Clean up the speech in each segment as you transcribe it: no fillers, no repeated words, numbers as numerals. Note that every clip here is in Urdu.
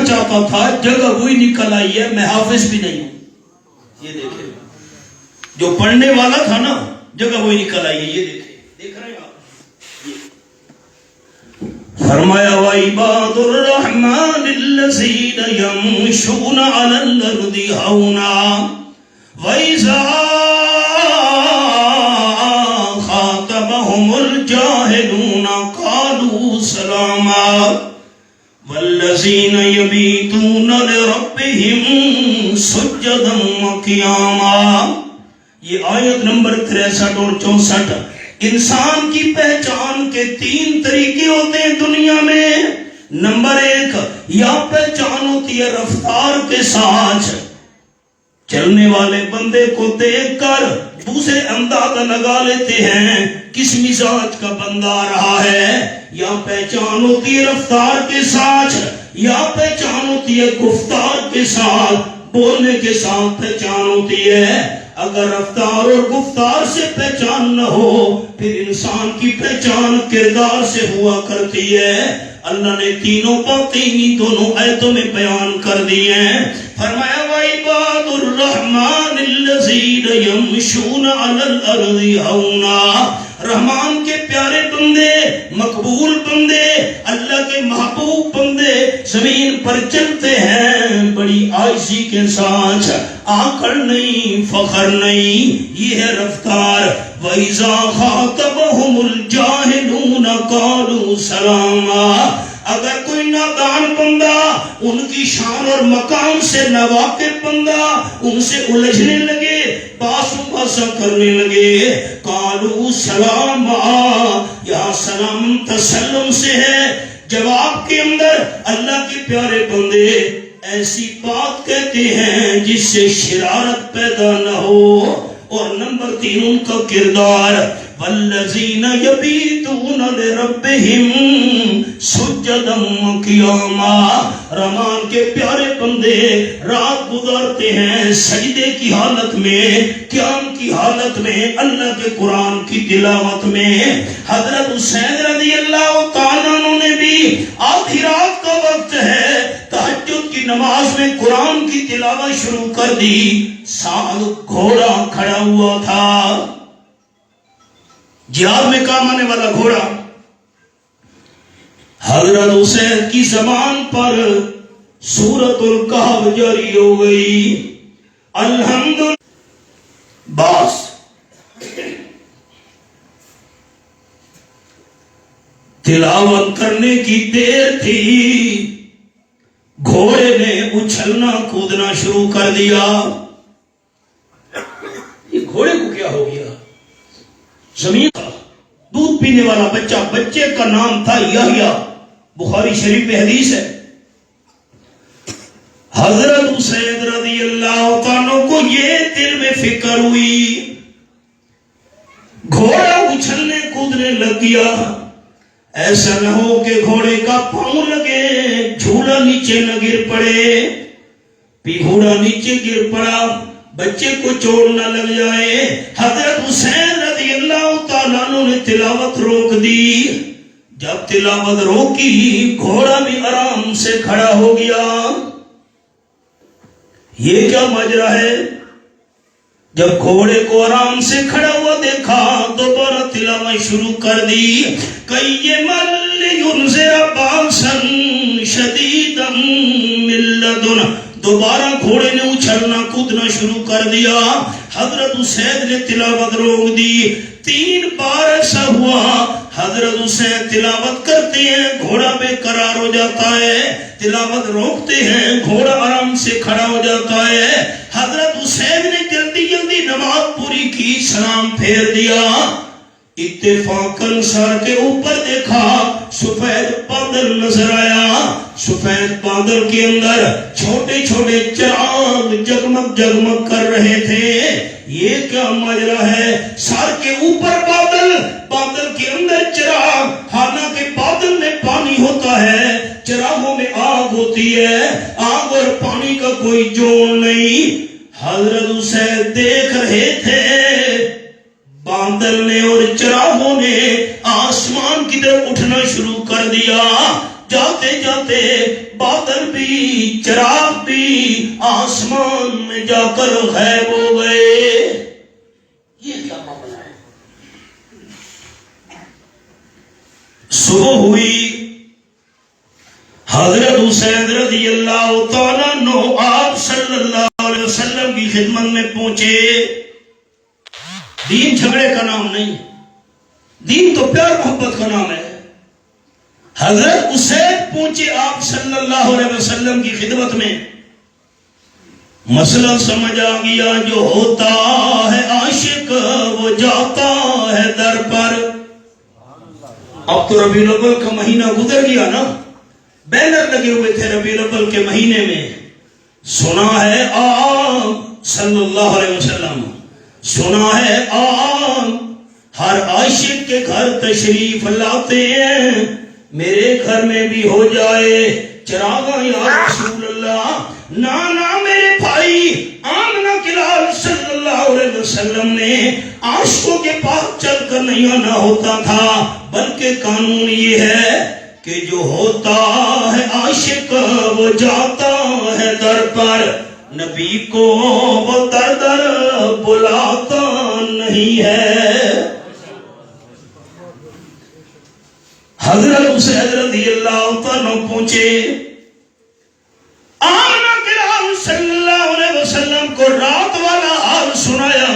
چاہتا تھا جگہ وہی نکل آئی ہے، میں حافظ بھی نہیں ہوں. یہ دیکھیں جو پڑھنے والا تھا نا جگہ وہی نکل آئی ہے. یہ دیکھ رہے ہیں آپ. فرمایا وَعِبَادُ الرَّحْمَنِ الَّذِينَ يَمْشُونَ عَلَى الْأَرْضِ هَوْنًا وَإِذَا خَاطَبَهُمُ الْجَاهِلُونَ قَالُوا سَلَامًا وَالَّذِينَ يَبِيتُونَ لِرَبِّهِمْ سُجَّدًا وَقِيَامًا. یہ آیت نمبر 63 اور 64. انسان کی پہچان کے 3 طریقے ہوتے ہیں دنیا میں. نمبر 1 یا پہچان ہوتی ہے رفتار کے ساتھ، چلنے والے بندے کو دیکھ کر دوسرے اندازہ لگا لیتے ہیں کس مزاج کا بندہ آ رہا ہے. یا پہچان ہوتی ہے رفتار کے ساتھ، یا پہچان ہوتی ہے گفتار کے ساتھ، بولنے کے ساتھ پہچان ہوتی ہے. اگر رفتار اور گفتار سے پہچان نہ ہو پھر انسان کی پہچان کردار سے ہوا کرتی ہے. اللہ نے تینوں باتیں انہی دونوں آیتوں میں بیان کر دی ہیں. فرمایا وَعِبَادُ الرَّحْمَنِ الَّذِينَ يَمْشُونَ عَلَى الْأَرْضِ هَوْنًا. رحمان کے پیارے بندے، مقبول بندے، اللہ کے محبوب بندے زمین پر چلتے ہیں بڑی عاجزی کے ساتھ، آکڑ نہیں، فخر نہیں. یہ ہے رفتار. وَإِذَا خَاطَبَهُمُ الْجَاهِلُونَ قَالُوا سَلَامًا. اگر کوئی نادان بندہ، ان کی شان اور مقام سے ناواقف بندہ ان سے الجھنے لگے، باسو باسا کرنے لگے، قالوا سلاما. یہاں سلام تسلم سے ہے. جواب کے اندر اللہ کے پیارے بندے ایسی بات کہتے ہیں جس سے شرارت پیدا نہ ہو. اور نمبر 3 ان کا کردار وَالَّذِينَ يَبِيتُونَ لِرَبِّهِمْ سُجَّدًا وَقِيَامًا. رحمان کے پیارے بندے رات گزارتے ہیں سجدے کی حالت میں، قیام کی حالت میں، اللہ کے قرآن کی تلاوت میں. حضرت حسین رضی اللہ تعالیٰ عنہ نے بھی آدھی رات کا وقت ہے، تہجد کی نماز میں قرآن کی تلاوت شروع کر دی. ساتھ گھوڑا کھڑا ہوا تھا، جہاد میں کام آنے والا گھوڑا. حضرت حسین کی زبان پر سورۃ الکہف جاری ہو گئی. الحمدللہ. باس تلاوت کرنے کی دیر تھی، گھوڑے نے اچھلنا کودنا شروع کر دیا. یہ گھوڑے کو کیا ہو گیا؟ زمین تھا، دودھ پینے والا بچہ، بچے کا نام تھا یحییٰ، بخاری شریف میں حدیث ہے. حضرت حسین رضی اللہ عنہ کو یہ دل میں فکر ہوئی، گھوڑا اچھلنے کودنے لگ گیا، ایسا نہ ہو کہ گھوڑے کا پاؤں لگے، جھولا نیچے نہ گر پڑے. گھوڑا نیچے گر پڑا، بچے کو چوٹ نہ لگ جائے. حضرت حسین رضی اللہ تعالیٰ عنہ نے تلاوت روک دی. جب تلاوت روکی گھوڑا بھی آرام سے کھڑا ہو گیا. یہ کیا ماجرا ہے؟ جب گھوڑے کو آرام سے کھڑا ہوا دیکھا دوبارہ تلاوت شروع کر دی. قَيِّمًا لِيُنذِرَ بَأْسًا شَدِيدًا مِّن لَّدُنْهُ. دوبارہ گھوڑے نے اچھلنا کودنا شروع کر دیا. حضرت حسین نے تلاوت روک دی. 3 بار ایسا ہوا. حضرت حسین تلاوت کرتے ہیں، گھوڑا بے قرار ہو جاتا ہے، تلاوت روکتے ہیں، گھوڑا آرام سے کھڑا ہو جاتا ہے. حضرت حسین نے جلدی جلدی نماز پوری کی، سلام پھیر دیا. اتفاقاً سر کے اوپر دیکھا، سفید بادل نظر آیا. سفید بادل کے اندر چھوٹے چھوٹے چراغ جگمگ جگمگ کر رہے تھے. یہ کیا ماجرا ہے؟ سر کے اوپر بادل، بادل کے اندر چراغ. حالانکہ بادل میں پانی ہوتا ہے، چراغوں میں آگ ہوتی ہے، آگ اور پانی کا کوئی جوڑ نہیں. حضرت حسین دیکھ رہے تھے بادل نے اور چراغوں نے آسمان کی طرف اٹھنا شروع کر دیا. جاتے جاتے بادل بھی چراغ بھی آسمان میں جا کر غائب ہو گئے. یہ کیا معاملہ ہے؟ صبح ہوئی، حضرت حسین رضی اللہ تعالیٰ عنہ آپ صلی اللہ علیہ وسلم کی خدمت میں پہنچے. دین جھگڑے کا نام نہیں، دین تو پیار محبت کا نام ہے. حضرت حسین پہنچے آپ صلی اللہ علیہ وسلم کی خدمت میں. مسئلہ سمجھ آ گیا، جو ہوتا ہے عاشق وہ جاتا ہے در پر. اب تو ربیع الاول کا مہینہ گزر گیا نا، بینر لگے ہوئے تھے ربیع الاول کے مہینے میں. سنا ہے آپ صلی اللہ علیہ وسلم، سنا ہے آپ ہر عاشق کے گھر تشریف لاتے ہیں. میرے گھر میں بھی ہو جائے چراغ یا رسول اللہ. نانا میرے بھائی آمنہ کے لال صلی اللہ علیہ وسلم نے عاشقوں کے پاس چل کر نہیں آنا ہوتا تھا، بلکہ قانون یہ ہے کہ جو ہوتا ہے عاشق وہ جاتا ہے در پر. نبی کو وہ در در بلاتا نہیں ہے. حضرت حسین رضی اللہ تعالیٰ پہنچے، آمنہ کے لال صلی اللہ علیہ وسلم کو رات والا حال سنایا.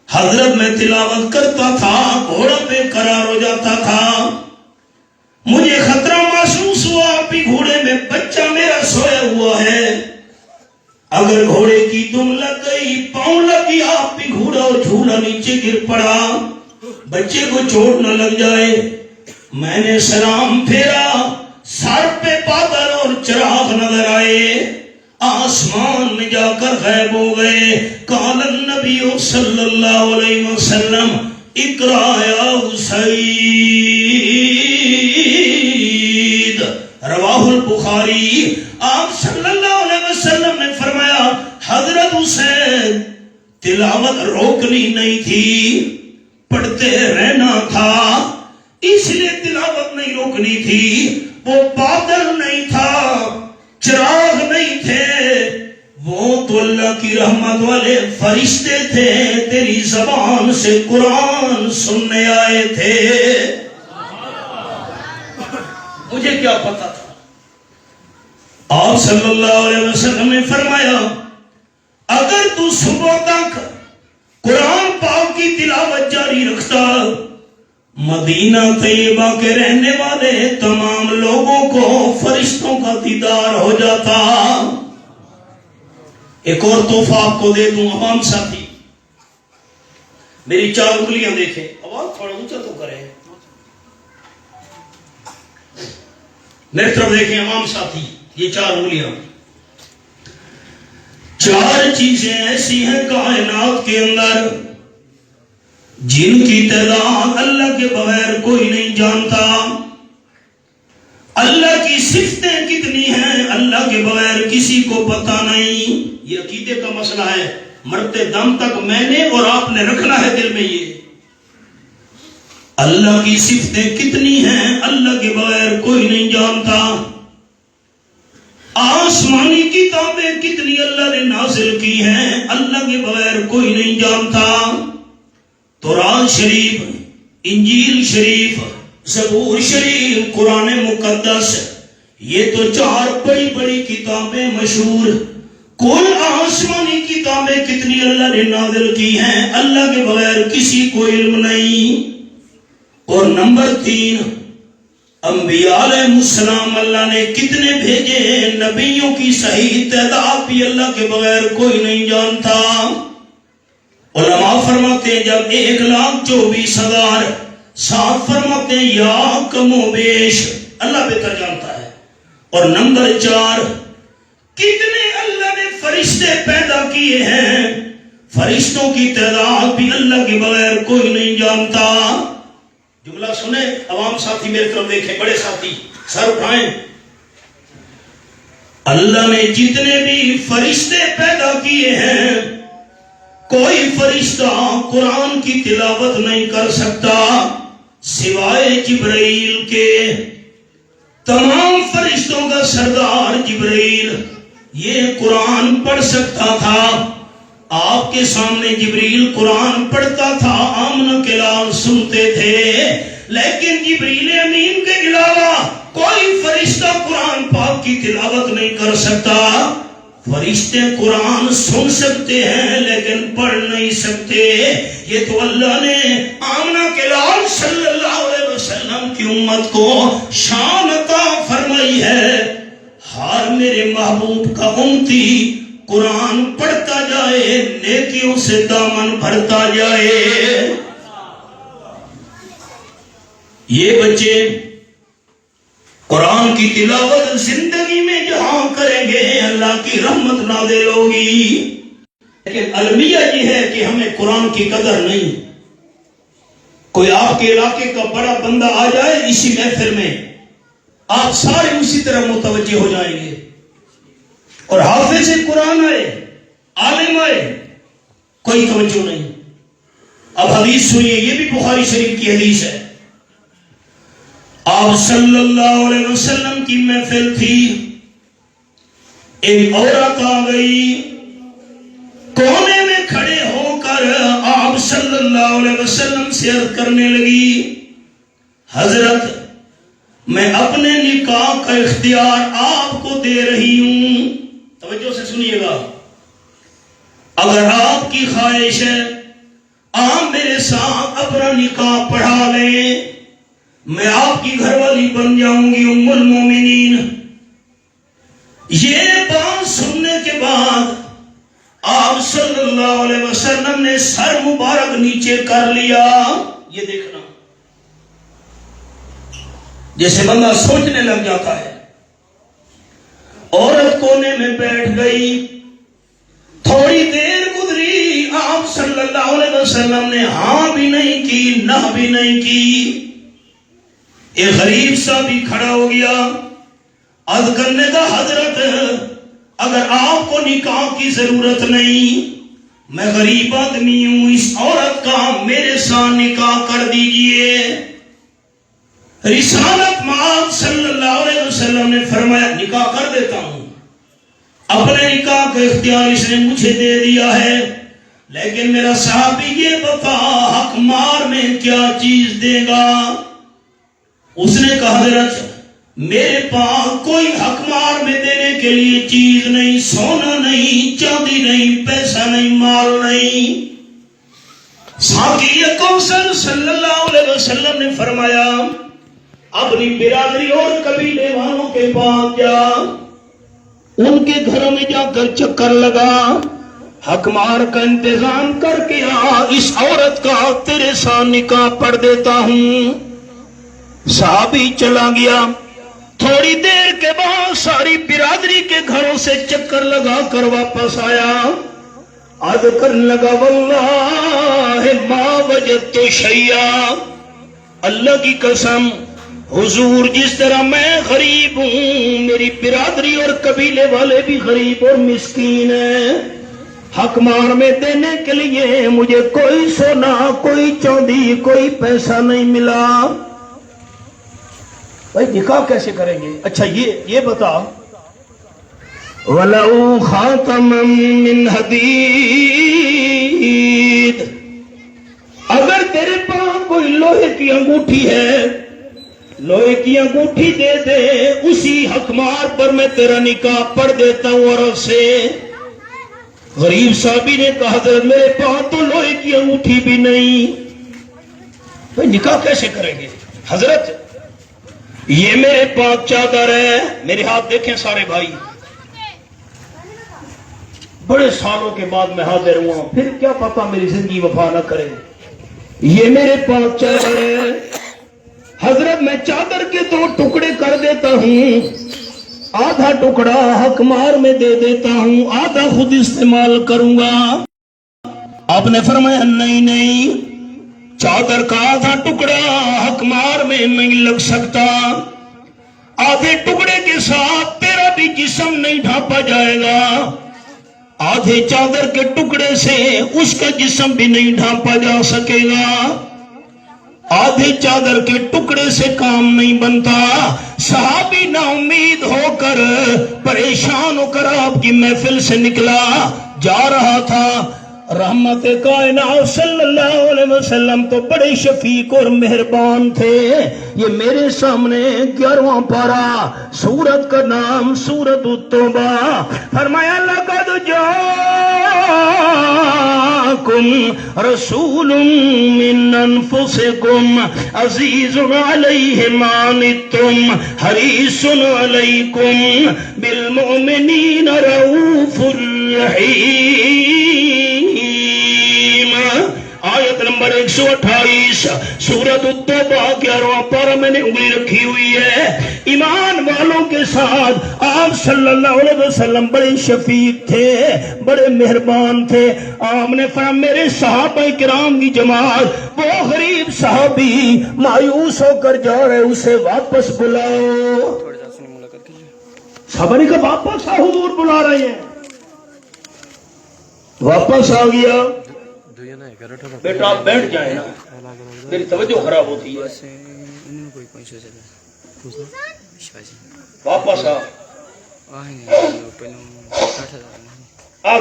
حضرت میں تلاوت کرتا تھا، گھوڑا بے قرار ہو جاتا تھا. مجھے خطرہ محسوس ہوا کہ گھوڑے میں بچہ میرا سویا ہوا ہے. اگر گھوڑے کی دم لگ گئی، پاؤں لگی آپ بھی گھوڑا اور جھولا نیچے گر پڑا، بچے کو چوٹ نہ لگ جائے. میں نے سلام پھیرا، سر پہ بادل اور چراغ نظر آئے، آسمان میں جا کر غائب ہو گئے. قال النبی صلی اللہ علیہ وسلم اقرا یا حسین، رواہ البخاری. آپ صلی اللہ علیہ وسلم نے فرمایا حضرت حسین تلاوت روکنی نہیں تھی، پڑھتے رہنا تھا. اس لیے تلاوت نہیں روکنی تھی. وہ بادل نہیں تھا، چراغ نہیں تھے، وہ تو اللہ کی رحمت والے فرشتے تھے، تیری زبان سے قرآن سننے آئے تھے. مجھے کیا پتا تھا؟ آپ صلی اللہ علیہ وسلم نے فرمایا اگر تو صبح تک قرآن پاک کی تلاوت جاری رکھتا، مدینہ طیبہ کے رہنے والے تمام لوگوں کو فرشتوں کا دیدار ہو جاتا. ایک اور تحفہ آپ کو دے دوں عوام ساتھی، میری 4 انگلیاں دیکھیں، آواز تھوڑا اونچا تو کریں، میری طرف دیکھیں عوام ساتھی. یہ 4 انگلیاں، 4 چیزیں ایسی ہیں کائنات کے اندر جن کی تعداد اللہ کے بغیر کوئی نہیں جانتا. اللہ کی صفتیں کتنی ہیں اللہ کے بغیر کسی کو پتا نہیں. یہ عقیدے کا مسئلہ ہے، مرتے دم تک میں نے اور آپ نے رکھنا ہے دل میں. یہ اللہ کی صفتیں کتنی ہیں اللہ کے بغیر کوئی نہیں جانتا. آسمانی کتابیں کتنی اللہ نے نازل کی ہیں اللہ کے بغیر کوئی نہیں جانتا. تورات شریف، انجیل شریف، زبور شریف، قرآن مقدس، یہ تو 4 بڑی بڑی کتابیں مشہور. کل آسمانی کتابیں کتنی اللہ نے نازل کی ہیں اللہ کے بغیر کسی کو علم نہیں. اور نمبر 3، انبیاء علیہ السلام اللہ نے کتنے بھیجے ہیں، نبیوں کی صحیح تعداد بھی اللہ کے بغیر کوئی نہیں جانتا. علماء فرماتے ہیں جب 1,24,000، ساتھ فرماتے ہیں یا کم و بیش، اللہ بہتر جانتا ہے. اور نمبر 4، کتنے اللہ نے فرشتے پیدا کیے ہیں، فرشتوں کی تعداد بھی اللہ کے بغیر کوئی نہیں جانتا. جملہ سنیں عوام ساتھی، میرے طرف دیکھیں، بڑے ساتھی سر اٹھائیں. اللہ نے جتنے بھی فرشتے پیدا کیے ہیں، کوئی فرشتہ قرآن کی تلاوت نہیں کر سکتا سوائے جبرائیل کے. تمام فرشتوں کا سردار جبرائیل یہ قرآن پڑھ سکتا تھا. آپ کے سامنے جبریل قرآن پڑھتا تھا، آمنہ کے لال سنتے تھے، لیکن جبریل امین کے علاوہ کوئی فرشتہ قرآن پاک کی تلاوت نہیں کر سکتا. فرشتے قرآن سن سکتے ہیں لیکن پڑھ نہیں سکتے. یہ تو اللہ نے آمنہ کے لال صلی اللہ علیہ وسلم کی امت کو شان عطا فرمائی ہے. ہر میرے محبوب کا امتی قرآن پڑھتا جائے، نیکیوں سے دامن بھرتا جائے. یہ بچے قرآن کی تلاوت زندگی میں جہاں کریں گے اللہ کی رحمت نازل ہوگی. لیکن المیہ یہ ہے کہ ہمیں قرآن کی قدر نہیں. کوئی آپ کے علاقے کا بڑا بندہ آ جائے اسی محفل میں، آپ سارے اسی طرح متوجہ ہو جائیں گے. اور حافظ قرآن آئے، عالم آئے، کوئی توجہ نہیں. اب حدیث سنیے، یہ بھی بخاری شریف کی حدیث ہے. آپ صلی اللہ علیہ وسلم کی محفل تھی، ایک عورت آ گئی، کونے میں کھڑے ہو کر آپ صلی اللہ علیہ وسلم سے عرض کرنے لگی، حضرت میں اپنے نکاح کا اختیار آپ کو دے رہی ہوں. توجہ سے سنیے گا، اگر آپ کی خواہش ہے آپ میرے ساتھ اپنا نکاح پڑھا لیں، میں آپ کی گھر والی بن جاؤں گی، ام المومنین. یہ بات سننے کے بعد آپ صلی اللہ علیہ وسلم نے سر مبارک نیچے کر لیا. یہ دیکھنا جیسے بندہ سوچنے لگ جاتا ہے. عورت کونے میں بیٹھ گئی، تھوڑی دیر گزری، آپ صلی اللہ علیہ وسلم نے ہاں بھی نہیں کی، نہ بھی نہیں کی. ایک غریب سا بھی کھڑا ہو گیا، عرض کرنے کا، حضرت اگر آپ کو نکاح کی ضرورت نہیں، میں غریب آدمی ہوں، اس عورت کا میرے ساتھ نکاح کر دیجئے. رسالت مآب صلی اللہ علیہ وسلم نے فرمایا نکاح کر دیتا ہوں. اپنے نکاح کا اختیار اس نے مجھے دے دیا ہے، لیکن میرا صحابی یہ بتا حق مار میں کیا چیز دے گا. اس نے کہا حضرت میرے پاس کوئی حق مار میں دینے کے لیے چیز نہیں، سونا نہیں، چاندی نہیں، پیسہ نہیں، مال نہیں. ساقی کوثر صلی اللہ علیہ وسلم نے فرمایا اپنی برادری اور قبیلے والوں کے پاس جا، ان کے گھروں میں جا کر چکر لگا، حق مار کا انتظام کر کے آ، اس عورت کا تیرے ساتھ نکاح پڑھ دیتا ہوں. صحابی چلا گیا. تھوڑی دیر کے بعد ساری برادری کے گھروں سے چکر لگا کر واپس آیا. عرض کرنے لگا واللہ ما وجدت شیئا، اللہ کی قسم حضور جس طرح میں غریب ہوں، میری برادری اور قبیلے والے بھی غریب اور مسکین ہیں. حق مار میں دینے کے لیے مجھے کوئی سونا، کوئی چاندی، کوئی پیسہ نہیں ملا. بھائی نکاح کیسے کریں گے؟ اچھا یہ بتا، وَلَوْ خَاتَمًا مِّنْ حَدِيدٍ، اگر تیرے پاس کوئی لوہے کی انگوٹھی ہے، لوہے کی انگوٹھی دے دے، اسی حق مار پر میں تیرا نکاح پڑھ دیتا ہوں عورت سے. غریب صاحبی نے کہا حضرت میرے پاس تو لوہے کی انگوٹھی بھی نہیں. بھائی نکاح کیسے کریں گے؟ حضرت یہ میرے پاس چادر ہے، میرے ہاتھ دیکھیں سارے بھائی، بڑے سالوں کے بعد میں حاضر ہوا، پھر کیا پتا میری زندگی وفا نہ کرے. یہ میرے پاس چادر ہے حضرت، میں چادر کے 2 ٹکڑے کر دیتا ہوں، آدھا ٹکڑا حق مار میں دے دیتا ہوں، آدھا خود استعمال کروں گا. آپ نے فرمایا نہیں، چادر کا آدھا ٹکڑا حق مار میں نہیں لگ سکتا، آدھے ٹکڑے کے ساتھ تیرا بھی جسم نہیں ڈھانپا جائے گا، آدھے چادر کے ٹکڑے سے اس کا جسم بھی نہیں ڈھانپا جا سکے گا. آدھے چادر کے ٹکڑے سے کام نہیں بنتا. صحابی نا امید ہو کر پریشان ہو کر آپ کی محفل سے نکلا، جا رہا تھا. رحمت کائنات صلی اللہ علیہ وسلم تو بڑے شفیق اور مہربان تھے. یہ میرے سامنے 11واں پارہ، سورت کا نام سورت التوبہ. فرمایا لقد جاءکم رسول من انفسکم عزیز علیہ ما عنتم حریص علیکم بالمؤمنین رؤوف رحیم. آیت نمبر 128 سورت التوبہ 11واں پارہ میں نے انگلی رکھی ہوئی ہے. ایمان والوں کے ساتھ آپ صلی اللہ علیہ وسلم بڑے شفیق تھے، بڑے مہربان تھے. آپ نے فرمایا میرے صحابہ کرام کی جماعت، وہ غریب صحابی مایوس ہو کر جا رہے، اسے واپس بلاؤ. صحابہ نے کہا واپس آ، حضور بلا رہے ہیں. واپس آ گیا. بیٹا آپ بیٹھ جائیں نا، میری توجہ خراب ہوتی ہے. واپس آ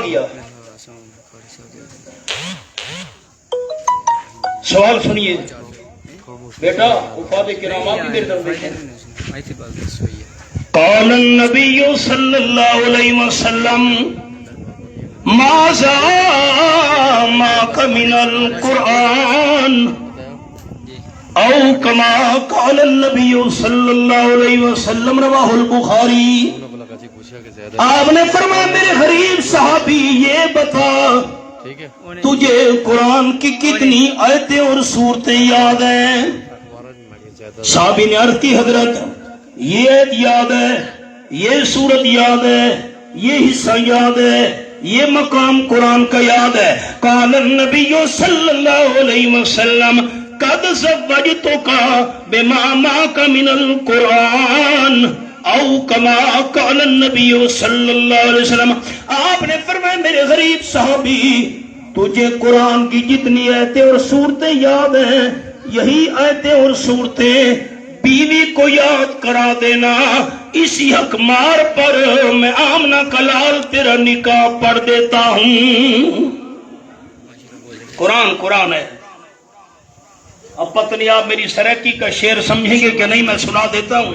گیا. سوال سنیے بیٹا، وفات کرام آپ کی میری طرف دیکھیں. قال النبی صلی اللہ علیہ وسلم ماذا معك من القرآن او کما قال النبی صلی اللہ علیہ وسلم رواہ البخاری. آپ نے فرمایا میرے غریب صحابی یہ بتا تجھے قرآن کی کتنی آیتیں اور صورتیں یاد ہیں؟ صحابی نے عرض کی حضرت یہ آیت یاد ہے، یہ صورت یاد ہے، یہ حصہ یاد ہے، یہ مقام قرآن کا یاد ہے. قال النبی صلی اللہ علیہ وسلم قد زوجتک بما معك من القرآن او کما قال النبی صلی اللہ علیہ وسلم. آپ نے فرمایا میرے غریب صحابی تجھے قرآن کی جتنی آیتیں اور صورتیں یاد ہیں، یہی آیتیں اور صورتیں بیوی کو یاد کرا دینا. اسی حق مار پر میں آمنہ کا لال تیرا نکاح پڑھ دیتا ہوں. قرآن ہے. اب پتہ نہیں آپ میری سرکی کا شعر سمجھیں گے کہ نہیں، میں سنا دیتا ہوں.